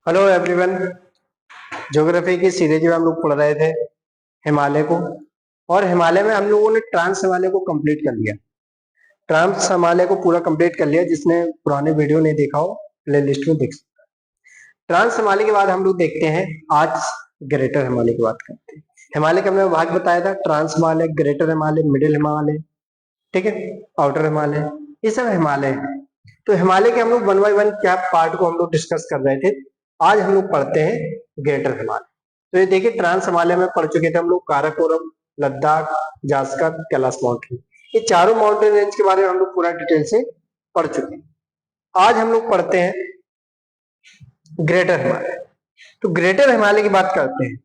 Hello everyone. Geography की series में हम लोग पढ़ रहे थे हिमालय को। और हिमालय में हम लोगों ने ट्रांस हिमालय को कंप्लीट कर लिया। ट्रांस हिमालय को पूरा कंप्लीट कर लिया। जिसने पुराने वीडियो नहीं देखा हो प्ले लिस्ट में देख सकता है। ट्रांस हिमालय के बाद हम लोग देखते हैं आज ग्रेटर हिमालय की बात करते हैं। हिमालय का हमने भाग बताया था, trans Himalaya, greater Himalaya, middle Himalaya, ठीक है, आउटर हिमालय, ये सब हिमालय है। तो हिमालय के हम लोग वन बाई वन क्या पार्ट को हम लोग डिस्कस कर रहे थे। आज हम लोग पढ़ते हैं ग्रेटर हिमालय। तो ये देखिए, ट्रांस हिमालय में पढ़ चुके थे हम लोग काराकोरम, लद्दाख, जास्कर, कैलाश माउंटेन। ये चारों माउंटेन रेंज के बारे में हम लोग पूरा डिटेल से पढ़ चुके हैं। आज हम लोग पढ़ते हैं ग्रेटर हिमालय। तो ग्रेटर हिमालय की बात करते हैं।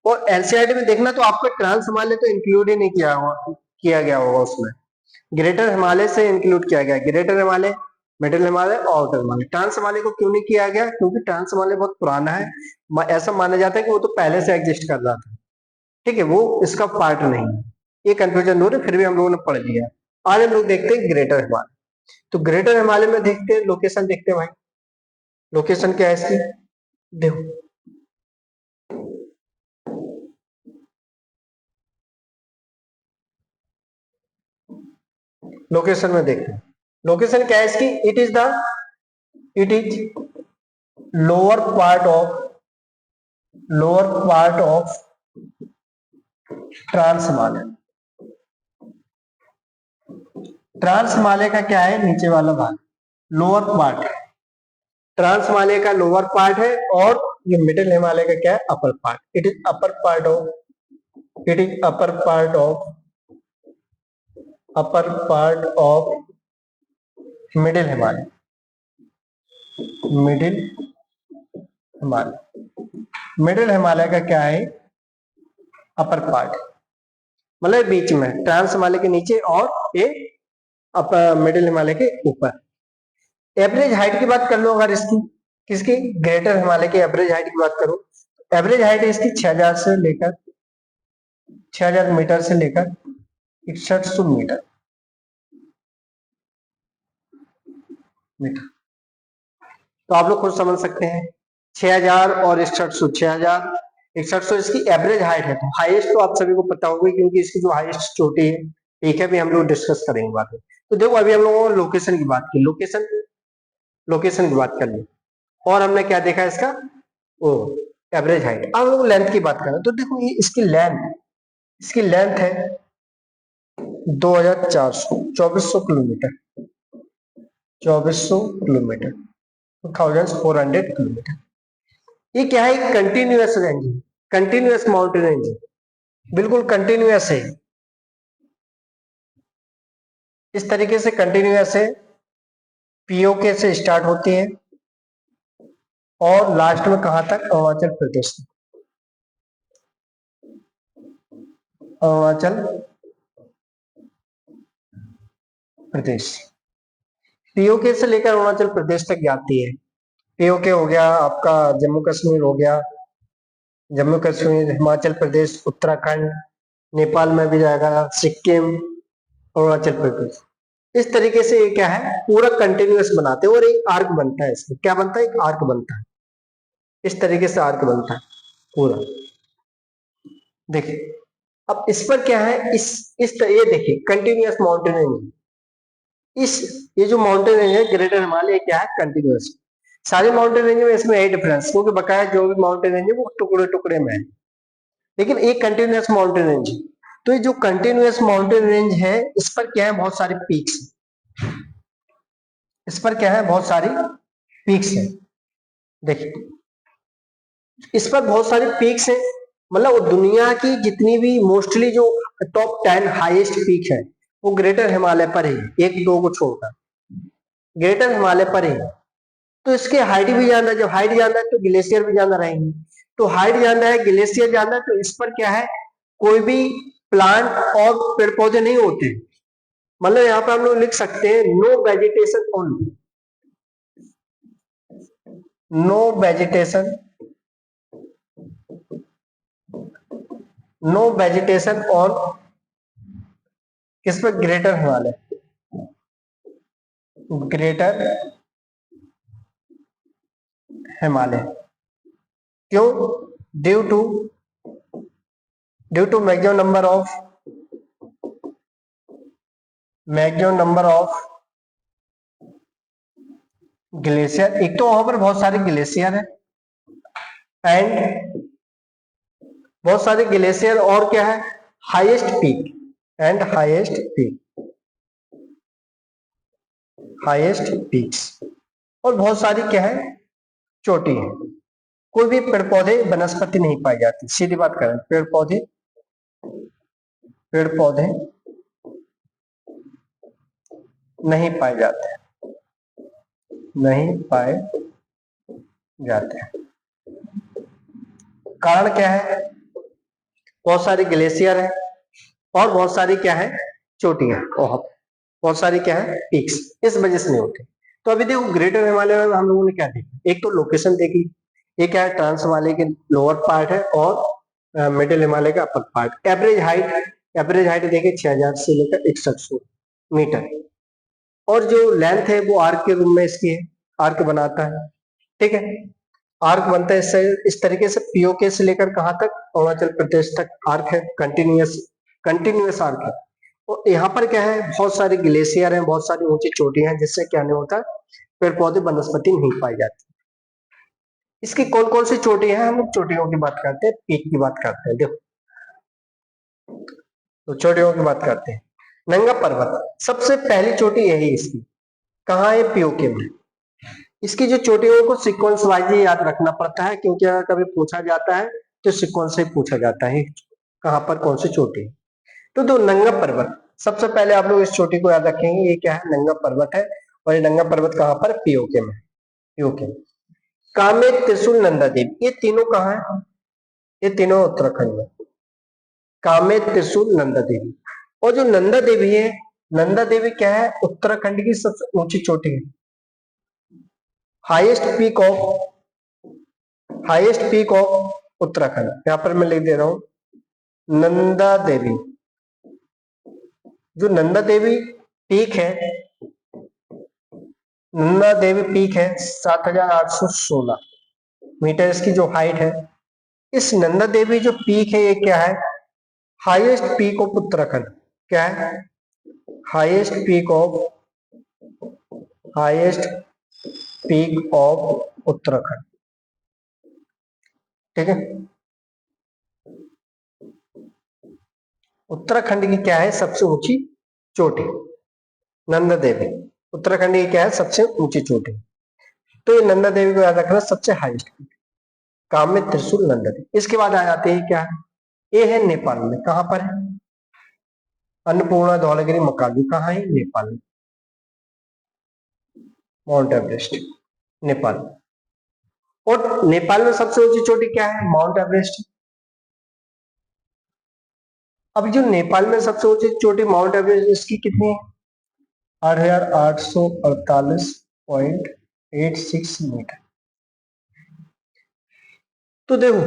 और एनसीईआरटी में देखना तो आपका ट्रांस हिमालय तो इंक्लूड ही नहीं किया गया होगा उसमें। ग्रेटर हिमालय से इंक्लूड किया गया। ग्रेटर हिमालय, मिडिल हिमालय और आउटर हिमालय। ट्रांस हिमालय को क्यों नहीं किया गया? क्योंकि ट्रांस हिमालय बहुत पुराना है। ऐसा माना जाता है कि वो तो पहले से एग्जिस्ट कर रहा था, ठीक है, वो इसका पार्ट नहीं है। ये कंफ्यूजन दूर है, फिर भी हम लोगों ने पढ़ लिया। आज हम लोग देखते हैं ग्रेटर हिमालय। तो ग्रेटर हिमालय में देखते हैं, लोकेशन देखते हैं भाई। लोकेशन क्या है इसकी, देखो। लोकेशन में देखते हैं, लोकेशन क्या है इसकी। It is lower part of trans Himalaya. Trans Himalaya का क्या है? नीचे वाला भाग, लोअर पार्ट है। ट्रांस हिमालय का लोअर पार्ट है। और ये मिडिल हिमालय का क्या है? Upper part. It is upper part of middle Himalaya. Middle Himalaya का क्या है? अपर पार्ट, मतलब बीच में, ट्रांस हिमालय के नीचे और ये अपर मिडिल हिमालय के ऊपर। एवरेज हाइट की बात कर लो अगर इसकी, किसकी? ग्रेटर हिमालय की एवरेज हाइट की बात करो। एवरेज हाइट है इसकी 6000 मीटर से लेकर 6100 मीटर। तो आप लोग खुद समझ सकते हैं, 6000 और 6100, 6000 6100 इसकी एवरेज हाइट है। तो हाईएस्ट तो आप सभी को पता होगी, क्योंकि इसकी जो हाईएस्ट चोटी है, ठीक है, भी हम लोग डिस्कस करेंगे बाद में। तो देखो, अभी हम लोगों ने लोकेशन की बात की, लोकेशन की बात कर ली। और हमने क्या देखा इसका? वो एवरेज हाइट। अब हम लोग लेंथ की बात करें तो देखो, ये इसकी लेंथ है 2400 किलोमीटर, 2400 किलोमीटर। ये क्या है? Continuous range, continuous mountain range, बिल्कुल कंटिन्यूअस है। इस तरीके से कंटिन्यूअस है। पीओके से स्टार्ट होती है और लास्ट में कहां तक? अरुणाचल प्रदेश। पीओके से लेकर अरुणाचल प्रदेश तक जाती है। पीओके हो गया आपका, जम्मू कश्मीर हो गया, जम्मू कश्मीर, हिमाचल प्रदेश, उत्तराखंड, नेपाल में भी जाएगा, सिक्किम, अरुणाचल प्रदेश। इस तरीके से ये क्या है? पूरा कंटिन्यूअस बनाते हैं और एक आर्क बनता है इसमें। क्या बनता है? एक आर्क बनता है। इस तरीके से आर्क बनता है पूरा। देखिए, अब इस पर क्या है? ये देखिए, कंटिन्यूअस माउंटेन रेंज। ये जो माउंटेन रेंज है ग्रेटर हिमालय, क्या है? कंटिन्यूअस। सारी माउंटेन रेंज में इसमें है डिफरेंस, क्योंकि बकाया जो भी माउंटेन रेंज है वो टुकड़े टुकड़े में है, लेकिन एक कंटिन्यूअस माउंटेन रेंज है। तो ये जो कंटिन्यूअस माउंटेन रेंज है, इस पर क्या है? बहुत सारे पीक्स। इस पर क्या है? बहुत सारी पीक्स है। देखिए, इस पर बहुत सारे पीक्स हैं। मतलब दुनिया की जितनी भी मोस्टली जो टॉप 10 हाईएस्ट पीक है, वो ग्रेटर हिमालय पर ही, एक दो को छोड़कर ग्रेटर हिमालय पर ही। तो इसके हाइट भी ज्यादा, जब हाइट ज्यादा है तो ग्लेशियर भी ज्यादा रहेंगे। तो हाइट ज्यादा है, ग्लेशियर ज्यादा है, तो इस पर क्या है? कोई भी प्लांट और पेड़ पौधे नहीं होते। मतलब यहाँ पर हम लोग लिख सकते हैं no vegetation only, no vegetation, no vegetation on किस पर? Greater Himalaya, greater Himalaya. क्यों? Due to maximum number of glacier. एक तो वहां पर बहुत सारे ग्लेशियर है एंड बहुत सारे ग्लेशियर, और क्या है, highest peak and highest peaks, और बहुत सारी क्या है, चोटी है। कोई भी पेड़ पौधे वनस्पति नहीं पाई जाती, सीधी बात करें, पेड़ पौधे नहीं पाए जाते, कारण क्या है? बहुत सारे ग्लेशियर है और बहुत सारी क्या है, चोटियां, बहुत सारी क्या है, पीक्स, इस वजह से नहीं होते। तो अभी देखो ग्रेटर हिमालय में हम लोगों ने क्या देखा, एक तो लोकेशन देख ली, ये क्या है, ट्रांस हिमालय के लोअर पार्ट है और मिडिल हिमालय का अपर पार्ट। एवरेज हाइट देखिए 6000 से लेकर 6100 मीटर, और जो लेंथ है वो आर्क के रूप में इसकी है, आर्क बनाता है, ठीक है। आर्क बनता है इस तरीके से, पीओके से लेकर कहां तक, अरुणाचल प्रदेश तक आर्क है, कंटिन्यूअस आर्क है। और यहाँ पर क्या है, बहुत सारे ग्लेशियर हैं, बहुत सारी ऊंची चोटियां हैं, जिससे क्या नहीं होता, पेड़ पौधे वनस्पति नहीं पाई जाती। इसकी कौन कौन सी चोटियां हैं, हम लोग चोटियों की बात करते हैं, पीक की बात करते हैं। देखो तो चोटियों की बात करते हैं। नंगा पर्वत सबसे पहली चोटी यही इसकी, कहाँ है, पीओके में। इसकी जो चोटियों को सीक्वेंस वाइज ही याद रखना पड़ता है, क्योंकि अगर कभी पूछा जाता है तो सीक्वेंस से पूछा जाता है कहां पर कौन सी चोटी है। तो दो नंगा पर्वत, सबसे पहले आप लोग इस चोटी को याद रखेंगे, ये क्या है, नंगा पर्वत है, और ये नंगा पर्वत कहां पर, पीओके में, कामेत, त्रिशूल, नंदा देवी, ये तीनों कहाँ है, ये तीनों उत्तराखंड में, कामेत, त्रिशूल, नंदा देवी। और जो नंदा देवी है, नंदा देवी क्या है, उत्तराखंड की सबसे ऊंची चोटी है, हाईएस्ट पीक ऑफ उत्तराखंड। यहां पर मैं लिख दे रहा हूं नंदा देवी। जो नंदा देवी पीक है, नंदा देवी पीक है 7816 मीटर, इसकी जो हाइट है। इस नंदा देवी जो पीक है, ये क्या है, हाईएस्ट पीक ऑफ उत्तराखंड। क्या है, हाईएस्ट पीक ऑफ उत्तराखंड, ठीक है। उत्तराखंड की क्या है, सबसे ऊंची चोटी, नंदा देवी उत्तराखंड की क्या है, सबसे ऊंची चोटी। तो ये नंदा देवी को याद रखना, सबसे हाईएस्ट पीक, कामेत, त्रिशूल, नंदा देवी। इसके बाद आ जाते हैं क्या है, ये है नेपाल में, कहां पर है, अन्नपूर्णा, धौलागिरी, मकालू, कहाँ है, नेपाल में, माउंट एवरेस्ट, नेपाल। और नेपाल में सबसे ऊंची चोटी क्या है, माउंट एवरेस्ट। अब जो नेपाल में सबसे ऊंची चोटी माउंट एवरेस्ट, इसकी कितनी है, 8848.86 मीटर। तो देखो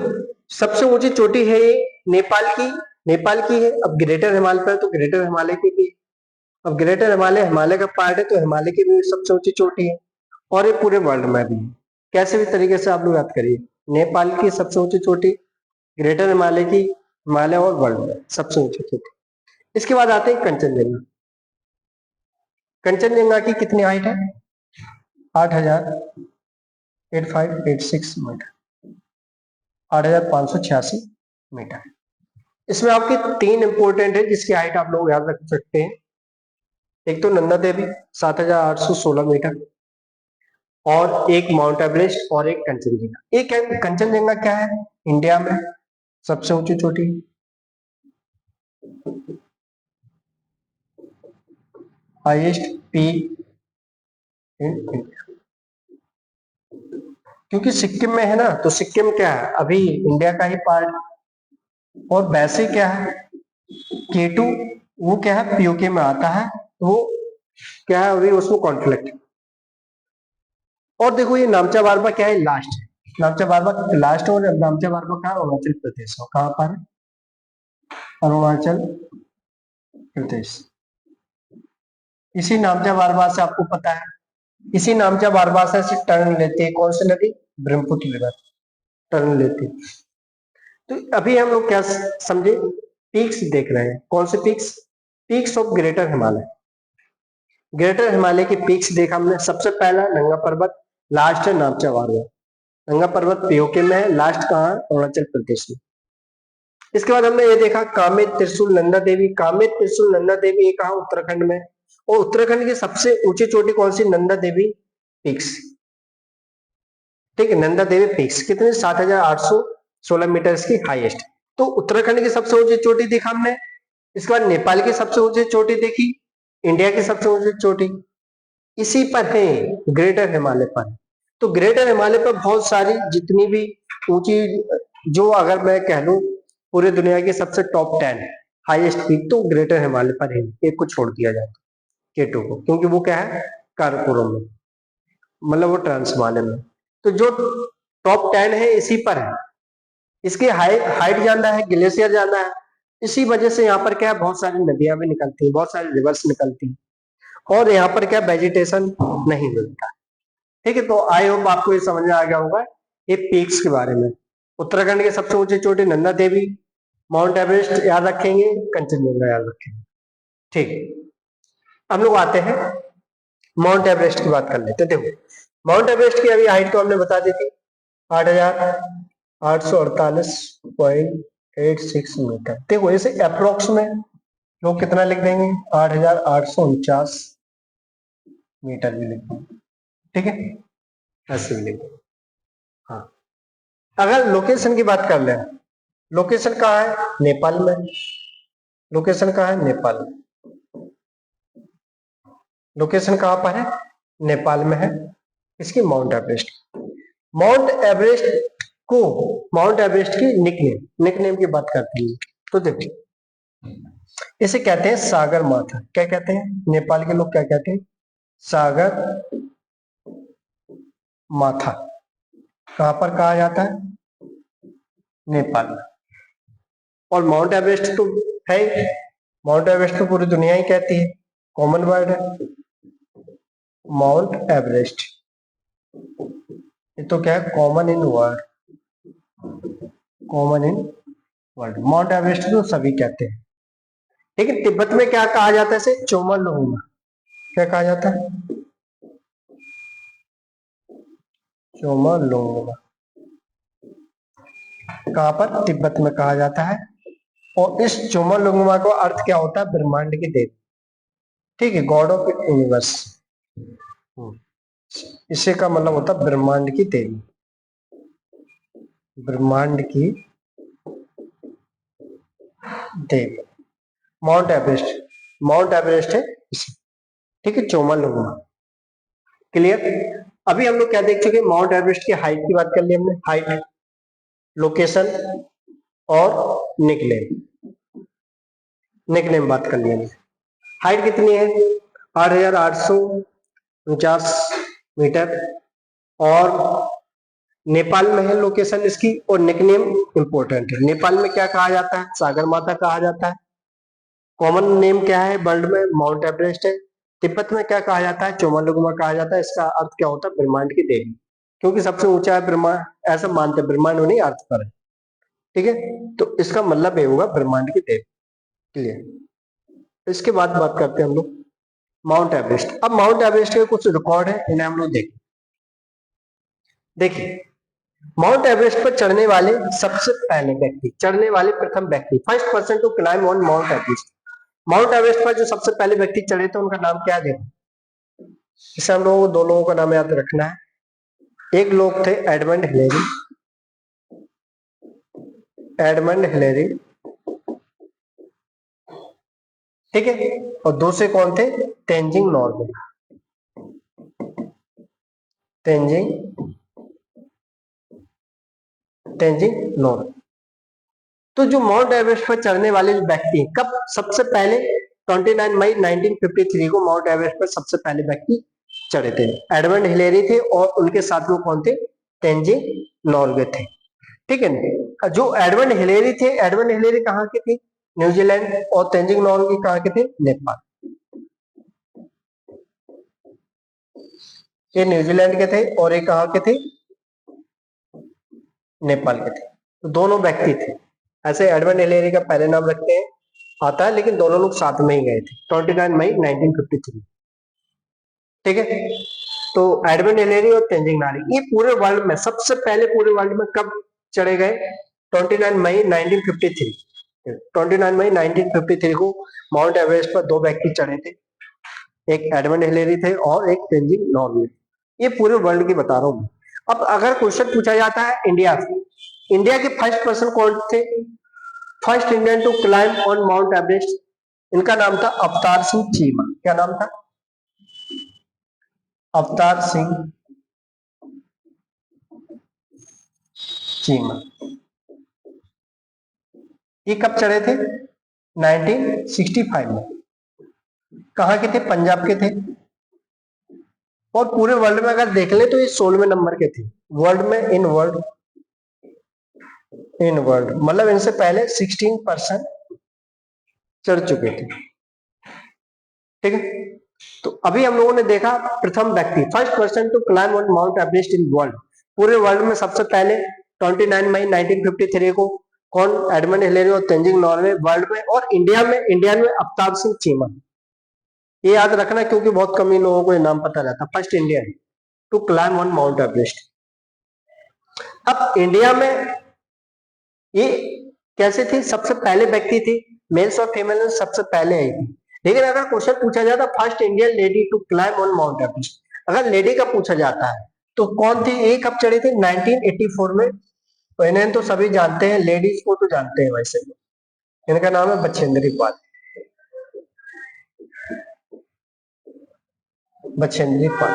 सबसे ऊंची चोटी है ये नेपाल की है। अब ग्रेटर हिमालय पर, तो ग्रेटर हिमालय की भी, अब ग्रेटर हिमालय का पार्ट है, तो हिमालय की भी सबसे ऊंची चोटी है, और ये पूरे वर्ल्ड में भी है। कैसे भी तरीके से आप लोग याद करिए, नेपाल की सबसे ऊंची चोटी, ग्रेटर हिमालय की, हिमालय और वर्ल्ड में सबसे ऊंची चोटी। इसके बाद आते हैं कंचनजंगा। कंचनजंगा की कितनी हाइट है, 8586 मीटर, 8586 मीटर। इसमें आपके तीन इंपोर्टेंट है जिसकी हाइट आप लोग याद रख सकते हैं। एक तो नंदा देवी 7816 मीटर, और एक माउंट एवरेस्ट, और एक कंचनजंगा। एक कंचनजंगा क्या है, इंडिया में सबसे ऊंची चोटी, हाईएस्ट पीक इन इंडिया। क्योंकि सिक्किम में है ना, तो सिक्किम क्या है, अभी इंडिया का ही पार्ट। और वैसे क्या है, केटू, वो क्या है, पीओके में आता है, वो क्या है, अभी उसमें कॉन्फ्लिक्ट। और देखो ये नामचा बारबा क्या है, लास्ट है, नामचा बारबा लास्ट, और नामचा बारबा कहाँ, अरुणाचल प्रदेश हो, कहाँ पर, अरुणाचल प्रदेश। इसी नामचा बारबा से आपको पता है, इसी नामचा बारबा से टर्न लेती है कौन सी नदी, ब्रह्मपुत्र रिवर। टर्न लेती। तो अभी हम लोग क्या समझे, पीक्स देख रहे हैं। कौन से peaks? Peaks of greater Himalaya. Greater Himalaya के पीक्स देखा हमने। सबसे पहला नंगा पर्वत, लास्ट है नापचा वारुआ। नंगा पर्वत पीओके में है, लास्ट कहाँ है? अरुणाचल प्रदेश में। इसके बाद हमने ये देखा कामेत त्रिशूल नंदा देवी। कामेत त्रिशूल नंदा देवी ये कहा? उत्तराखंड में। और उत्तराखंड की सबसे ऊंची चोटी कौन सी? नंदा देवी पीक्स। ठीक है, नंदा देवी पीक्स कितने? 7,816 मीटर की हाईएस्ट। तो उत्तराखंड की सबसे ऊंची चोटी देखा हमने। इसके बाद नेपाल की सबसे ऊंची चोटी देखी, इंडिया की सबसे ऊंची चोटी इसी पर है, ग्रेटर हिमालय पर। तो ग्रेटर हिमालय पर बहुत सारी जितनी भी ऊंची, जो अगर मैं कह लूं पूरी दुनिया की सबसे टॉप 10 हाईएस्ट पीक तो ग्रेटर हिमालय पर है। एक को छोड़ दिया जाए, K2 को, क्योंकि वो क्या है? काराकोरम में, मतलब वो ट्रांस हिमालय में। तो जो टॉप 10 है इसी पर है। इसकी हाइट ज्यादा है, ग्लेशियर ज्यादा है। इसी वजह से यहाँ पर क्या है? बहुत सारी नदियां भी निकलती हैं, बहुत सारी रिवर्स निकलती हैं, और यहाँ पर क्या वेजिटेशन नहीं मिलता। ठीक है, तो आई होप आपको ये समझ में आ गया होगा ये पीक्स के बारे में। उत्तराखंड की सबसे ऊंची चोटी नंदा देवी, माउंट एवरेस्ट याद रखेंगे, कंचनजंगा याद रखेंगे। ठीक, हम लोग आते हैं माउंट एवरेस्ट की बात कर लेते हैं। देखो, माउंट एवरेस्ट की अभी हाइट तो हमने बता दी थी, 8,848.86 मीटर। देखो इसे अप्रोक्स में लोग कितना लिख देंगे? 8,849 मीटर भी लिख देंगे। ठीक है, ऐसे भी लिख देंगे। हाँ, अगर लोकेशन की बात कर ले, लोकेशन कहाँ है? नेपाल में। लोकेशन कहाँ है? नेपाल में। लोकेशन कहाँ पर है? नेपाल में है। इसकी माउंट एवरेस्ट। माउंट एवरेस्ट को, माउंट एवरेस्ट की निकनेम की बात करते हैं तो देखो, इसे कहते हैं सागर माथा। क्या कहते हैं? नेपाल के लोग क्या कहते हैं? सागर माथा। कहां पर कहा जाता है? नेपाल में। और माउंट एवरेस्ट तो है, माउंट एवरेस्ट तो पूरी दुनिया ही कहती है, कॉमन वर्ड है माउंट एवरेस्ट। ये तो क्या है? Common in word, common in word. Mount Everest तो सभी कहते हैं। लेकिन तिब्बत में क्या कहा जाता है? इसे चोमोलोंगमा। क्या कहा जाता है? चोमोलोंगमा। कहां पर? तिब्बत में कहा जाता है। और इस चोमोलोंगमा का अर्थ क्या होता है? ब्रह्मांड की देवी। ठीक है, गॉड ऑफ यूनिवर्स। इसे का मतलब होता है ब्रह्मांड की देवी, ब्रह्मांड की देवी। माउंट एवरेस्ट, माउंट एवरेस्ट है। ठीक है, चोमोलोंगमा। क्लियर? अभी हम लोग क्या देख चुके? माउंट एवरेस्ट की हाइट की बात कर ली हमने, हाइट, लोकेशन और निकनेम बात कर लिया हमने। हाइट कितनी है? 8,849 मीटर। और नेपाल में है लोकेशन इसकी, और निकनेम इंपॉर्टेंट है। नेपाल में क्या कहा जाता है? सागर माता कहा जाता है। कॉमन नेम क्या है वर्ल्ड में? माउंट एवरेस्ट है। तिब्बत में क्या कहा जाता है? चोमोलोंगमा कहा जाता है। इसका अर्थ क्या होता है? ब्रह्मांड की देवी, क्योंकि सबसे ऊंचा है ब्रह्मांड, ऐसा मानते हैं, ब्रह्मांड नहीं अर्थ पर है। ठीक है, तो इसका मतलब ये होगा ब्रह्मांड की देवी। क्लियर? इसके बाद बात करते हैं हम लोग माउंट एवरेस्ट। अब माउंट एवरेस्ट के कुछ रिकॉर्ड है, इन्हें हम लोग देखें। देखिए, माउंट एवरेस्ट पर चढ़ने वाले सबसे पहले व्यक्ति, चढ़ने वाले प्रथम व्यक्ति, first person to climb on Mount Everest. Mount Everest पर जो सबसे पहले व्यक्ति चढ़े थे उनका नाम क्या है? इसे हम लोगों को दो लोगों का नाम याद रखना है। एक लोग थे एडमंड हिलेरी, एडमंड हिलेरी। ठीक है, और दूसरे कौन थे? तेंजिंग नॉर्गे, तेंजिंग तेंजिंग नॉर्गे। तो जो माउंट एवरेस्ट पर चढ़ने वाले व्यक्ति कब सबसे पहले? 29 मई 1953 को माउंट एवरेस्ट पर सबसे पहले व्यक्ति चढ़े थे, एडमंड हिलेरी थे, और उनके साथ में कौन थे? तेंजिंग नॉर्गे थे। ठीक है, जो एडमंड हिलेरी थे, एडमंड हिलेरी कहाँ के थे? न्यूजीलैंड। और तेंजिंग नॉर्गे कहाँ के थे? नेपाल। ये न्यूजीलैंड के थे और ये कहाँ के थे? नेपाल के थे। तो दोनों व्यक्ति थे। ऐसे एडमंड हिलेरी का पहले नाम रखते हैं आता है, लेकिन दोनों लोग साथ में ही गए थे 29 मई 1953। ठीक है, तो एडमंड हिलेरी और तेंजिंग नार्गे ये पूरे वर्ल्ड में सबसे पहले पूरे वर्ल्ड में कब चढ़े गए? 29 मई 1953। 29 मई 1953 को माउंट एवरेस्ट पर दो व्यक्ति चढ़े थे, एक एडमंड हिलेरी थे और एक तेंजिंग नॉर्गे। ये पूरे वर्ल्ड की बता रहा हूं। अब अगर क्वेश्चन पूछा जाता है इंडिया से, इंडिया के फर्स्ट पर्सन कौन थे? First Indian to climb on Mount Everest, इनका नाम था अवतार सिंह चीमा। क्या नाम था? अवतार सिंह चीमा। ये कब चढ़े थे? 1965 में। कहाँ के थे? पंजाब के थे। और पूरे वर्ल्ड में अगर देख ले तो ये 16वें नंबर के थे वर्ल्ड में, इन वर्ल्ड मतलब इनसे पहले 16% चढ़ चुके थे। ठीक है, तो अभी हम लोगों ने देखा प्रथम व्यक्ति, first person to climb on Mount Everest in world. पूरे वर्ल्ड में सबसे पहले 29 मई 1953 को कौन? एडमंड हिलेरी और तेंजिंग नॉर्गे वर्ल्ड में। और इंडिया में अवतार सिंह चीमा। ये याद रखना क्योंकि बहुत कम ही लोगों को ये नाम पता रहता। First Indian to climb on Mount Everest. अब इंडिया में ये कैसे थी? सबसे पहले व्यक्ति थी, मेल्स और फीमेल सबसे पहले आई थी। लेकिन अगर क्वेश्चन पूछा जाता first Indian lady to climb on Mount Everest, अगर लेडी का पूछा जाता है तो कौन थी? ये कब चढ़ी थी? 1984 में। तो इन्हें तो सभी जानते हैं, लेडीज को तो जानते हैं वैसे। इनका नाम है बछेंद्री पाल। बछेंद्री पाल,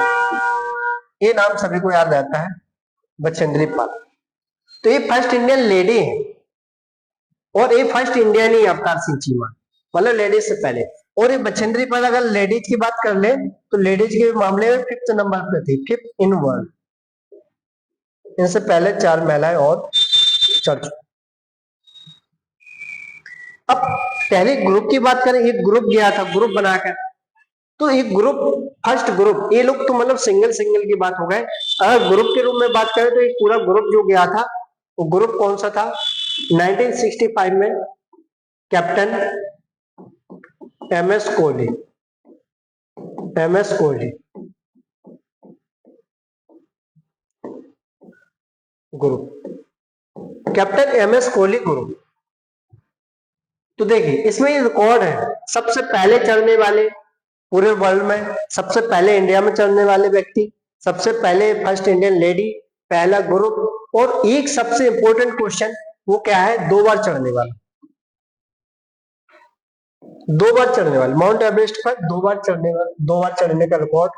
ये नाम सभी को याद रहता है, बछेंद्री पाल। तो ये फर्स्ट इंडियन लेडी है और ये फर्स्ट इंडियन ही अवतार सिंह चीमा, मतलब लेडीज से पहले। और ये बछेंद्री पाल अगर लेडीज की बात कर ले तो लेडीज के मामले में 5th नंबर पे थी, 5th इन वर्ल्ड। इनसे पहले 4 महिलाएं और चढ़ चुकी। अब पहले ग्रुप की बात करें, एक ग्रुप गया था ग्रुप बनाकर, तो एक ग्रुप, फर्स्ट ग्रुप, ये लोग तो मतलब सिंगल की बात हो गए। अगर ग्रुप के रूप में बात करें तो एक पूरा ग्रुप जो गया था वो ग्रुप कौन सा था? 1965 में captain MS Kohli group, captain MS Kohli group. तो देखिए इसमें ये रिकॉर्ड है, सबसे पहले चढ़ने वाले पूरे वर्ल्ड में, सबसे पहले इंडिया में चढ़ने वाले व्यक्ति, सबसे पहले फर्स्ट इंडियन लेडी, पहला ग्रुप। और एक सबसे इंपॉर्टेंट क्वेश्चन वो क्या है? 2 बार चढ़ने वाला, 2 बार चढ़ने वाले माउंट एवरेस्ट पर, 2 बार चढ़ने वाला, 2 बार चढ़ने का record.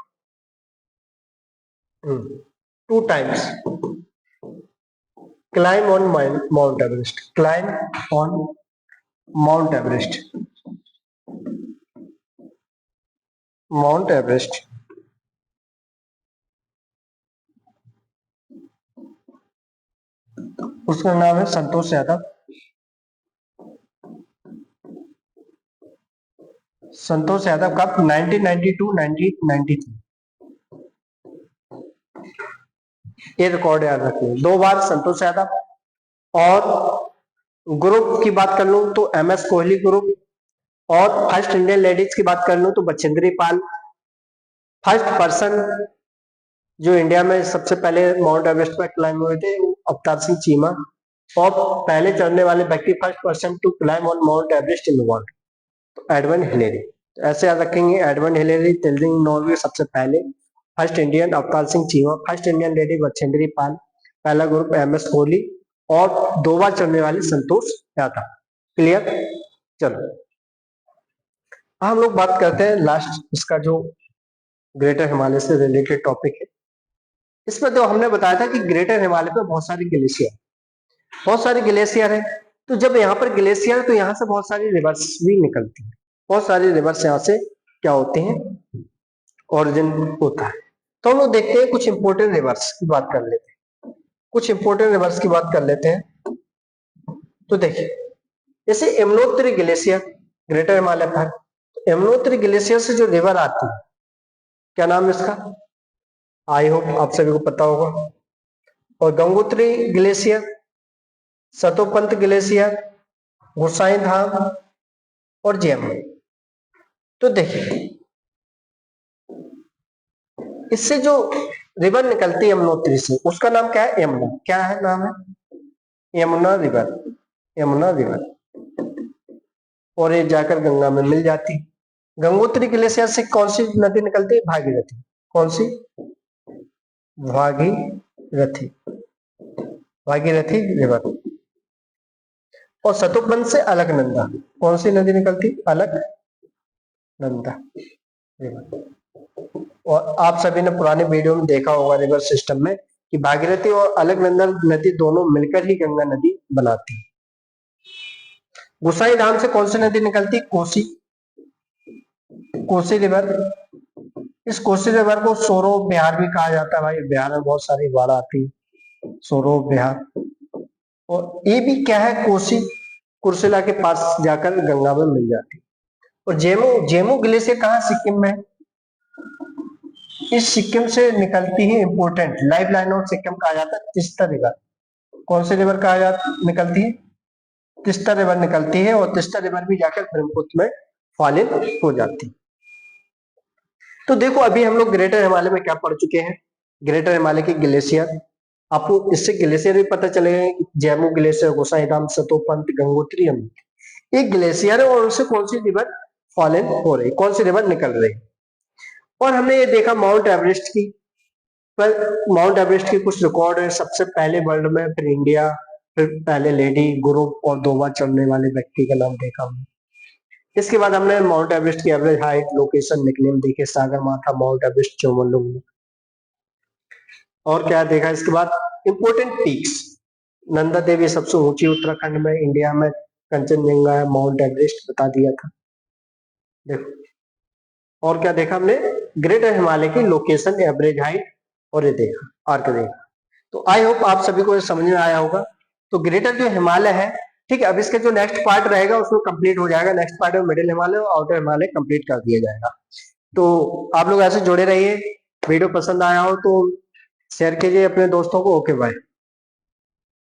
2 times climb on Mount Everest, climb on Mount Everest, Mount Everest. उसका नाम है संतोष यादव। संतोष यादव कब? 1992 1993। ये रिकॉर्ड याद रखिए, 2 बार संतोष यादव। और ग्रुप की बात कर लूं तो एमएस कोहली ग्रुप। और फर्स्ट इंडियन लेडीज की बात कर लूं तो बछेंद्री पाल। फर्स्ट पर्सन जो इंडिया में सबसे पहले माउंट एवरेस्ट पर क्लाइंब हुए थे वो अवतार सिंह चीमा। और पहले चढ़ने वाले व्यक्ति, first person to climb on Mount Everest in the world, तो एडमंड हिलेरी। तो ऐसे याद रखेंगे, एडमंड हिलेरी, तेंजिंग नॉर्गे सबसे पहले, first Indian Avtar Singh Cheema, first Indian lady Bachendri Pal, पहला ग्रुप एमएस कोहली और 2 बार चढ़ने वाले संतोष यादव। क्लियर? चलो हम लोग बात करते हैं लास्ट, इसका जो ग्रेटर हिमालय से रिलेटेड टॉपिक है। इसमें तो हमने बताया था कि ग्रेटर हिमालय पे बहुत सारे ग्लेशियर है। तो जब यहाँ पर ग्लेशियर, तो यहाँ से बहुत सारी रिवर्स भी निकलती है, बहुत सारी रिवर्स यहाँ से क्या होते हैं? ओरिजिन होता है। तो हम लोग देखते हैं, कुछ इंपोर्टेंट रिवर्स की बात कर लेते हैं, तो देखिए जैसे यमुनोत्री ग्लेशियर ग्रेटर हिमालय पर, यमुनोत्री ग्लेशियर से जो रिवर आती है, क्या नाम है इसका? आई होप आप सभी को पता होगा। और गंगोत्री ग्लेशियर सतोपंत ग्लेशियर, गोसाई धाम और जेमू। तो देखिए इससे जो रिवर निकलती है यमुनोत्री से उसका नाम क्या है? यमुना। क्या है नाम है? Yamuna river, Yamuna river. और ये जाकर गंगा में मिल जाती है। गंगोत्री ग्लेशियर से कौन सी नदी निकलती है? भागीरथी। कौन सी? भागीरथी, भागीरथी रिवर। और सतोपंत से अलकनंदा। कौन सी नदी निकलती? अलकनंदा रिवर। और आप सभी ने पुराने वीडियो में देखा होगा रिवर सिस्टम में कि भागीरथी और अलकनंदा नदी दोनों मिलकर ही गंगा नदी बनाती है। गोसाई धाम से कौन सी नदी निकलती? कोसी, कोसी रिवर। इस कोसी रिवर को सोरो बिहार भी कहा जाता है। भाई बिहार में बहुत सारी बाढ़ आती है, सोरो बिहार। और ये भी क्या है? कोसी कुर्सेला के पास जाकर गंगा में मिल जाती है। और जेमू, जेमू ग्लेशियर कहाँ? सिक्किम में। इस सिक्किम से निकलती है important life line of Sikkim कहा जाता है तीस्ता रिवर। कौन सी रिवर कहा जाता निकलती है? तीस्ता रिवर निकलती है। और तीस्ता रिवर भी जाकर ब्रह्मपुत्र में फॉल इन हो जाती है। तो देखो अभी हम लोग ग्रेटर हिमालय में क्या पढ़ चुके हैं? ग्रेटर हिमालय की ग्लेशियर। आपको इससे ग्लेशियर भी पता चलेगा, जैमू ग्लेशियर, गोसाई धाम, सतोपंत, गंगोत्री, यमुना। एक ग्लेशियर है और उनसे कौन सी रिवर फॉल इन हो रही, कौन सी रिवर निकल रही। और हमने ये देखा माउंट एवरेस्ट की, पर माउंट एवरेस्ट के कुछ रिकॉर्ड है। सबसे पहले वर्ल्ड में, फिर इंडिया, फिर पहले लेडी गुरु और 2 बार चढ़ने वाले व्यक्ति का नाम देखा हमने। इसके बाद हमने माउंट एवरेस्ट की एवरेज हाइट, लोकेशन, निकनेम देखे, सागर माथा, माउंट एवरेस्ट, चोमोलुंग। और क्या देखा इसके बाद? Important peaks. नंदा देवी सबसे ऊंची उत्तराखंड में, इंडिया में कंचनजंगा है, माउंट एवरेस्ट बता दिया था। देखो और क्या देखा हमने? ग्रेटर हिमालय की लोकेशन, एवरेज हाइट, और ये देखा आर्क देखा। तो आई होप आप सभी को समझ में आया होगा। तो ग्रेटर जो हिमालय है, ठीक है, अब इसका जो नेक्स्ट पार्ट रहेगा उसमें कंप्लीट हो जाएगा। नेक्स्ट पार्ट में मिडिल हिमालय और आउटर हिमालय कंप्लीट कर दिया जाएगा। तो आप लोग ऐसे जुड़े रहिए। वीडियो पसंद आया हो तो शेयर कीजिए अपने दोस्तों को। Okay bye.